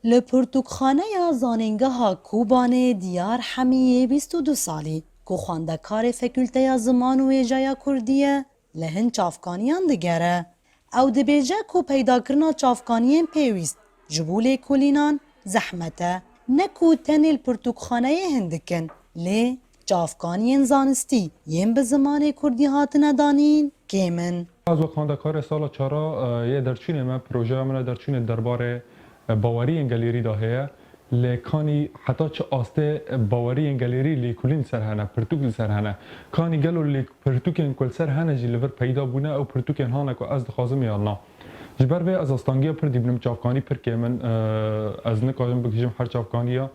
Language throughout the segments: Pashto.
لپرتوکخانه یا زانینگاه کوبانه دیار حمیه 22 سالی که خواندکار فکولته زمان و ویجایا کردیه لهن چافکانیان دگره. او دبیجه که پیدا کرنا چافکانیان پیویست جبول کلینان زحمته نکو تنی لپرتوکخانه هندکن لی چافکانیان زانستی یم به زمان کردی هاتنه دانین کیمن. از خواندکار سال چهارا یه درچین ما پروژه من درچین درباره باوری انگلیری داهیه لکانی حتی چه آسته باوری انگلیری لیکولین سرهنه پرتوک سرهنه کانی گلو لیک پرتوکن کل سرهنه جی لور پیدا بونه او پرتوکن هانه که از دخوازم یا نه جبر به از استانگی پر دیبنم چافکانی پر که من از نکایم بکشم هر چافکانیا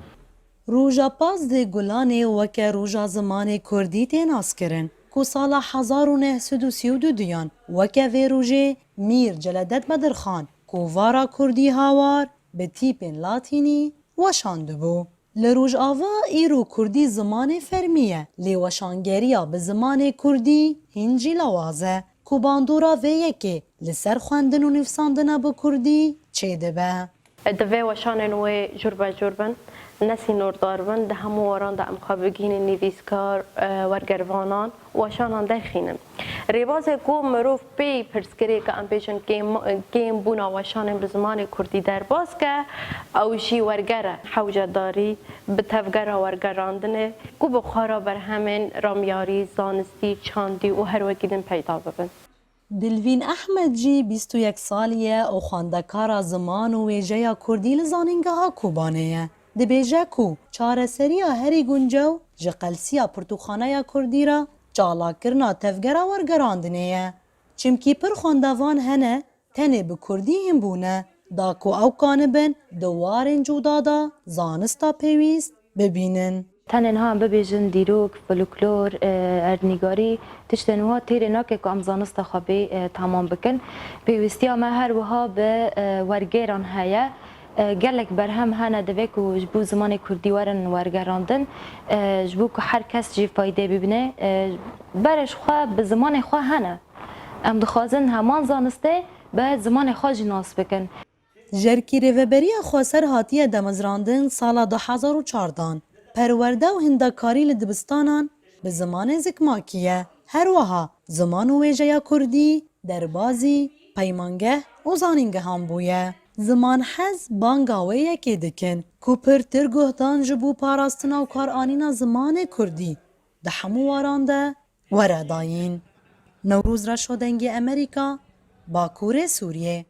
روژا پاس ده گلانه وکه روژا زمان کردی تیناس کرن که سال 1932 دیان وکه وی روژه میر جلدت بدرخان که وارا کردی هاوار به تیپن لاتینی وشانده بو. لروج آوا ایرو کردی زمان فرمیه لی وشانگریا به زمان کردی هنجی لوازه که باندورا وی یکی لسر خواندن و نفساندن با کردی چه دبه؟ دوی وشانن و جربن نسی نورداربن ده همو واران ده امخابگین نویسکار ورگروانان وشانان ده خینن ریواز گو مروف بی پرسکری که امپیشن گیم بونا وشانن به زمان کردی در باز که اوشی ورگره حوجه داری به تفگره ورگراندنه گو بخارا بر همین رامیاری زانستی چاندی و هر وکیدن پیدا ببن. دلوین احمد جی 21 سالیه و خواندکار زمان و ویجه کردی لزانینگاه کوبانه دبیجه کو چاره سریا هری گنجو جقلسیا پرتوخانه کردی را چالا کرنا تفگره ورگراندنه چمکی پر خواندوان هنه تنه به کردی هم بونه دا کو او کانبن دوارن جودادا زانستا پیویست ببینن. تنها هم ببیجن دیروک فلکلور ارنیگاری تشتنوها تیره ناکه که امزانست خوابی تمام بکن پیوستی ما هر وها به ورگیران هیا گلک برهم هنه دوی که جبو زمان کردی ورن ورگراندن جبو که هر کس جی فایده ببینه برش خواه به زمان خواه هنه ام دخوازن همان زانسته به زمان خواه جناس بکن. جرکی ریوبری خواسر هاتیه دمزراندن سال 2014 پرورده و هندکاری لدبستانان به زمان زکماکیه هر وها زمان و ویجه کردی دربازی پیمانگه و زانینگه هم بویه زمان حز بانگاوه یکی دکن که پرتر گهدان جبو پاراستنا و کار آنینا زمان کردی ده همو وارانده وره داین. نوروز را شدنگی امریکا باکور سوریه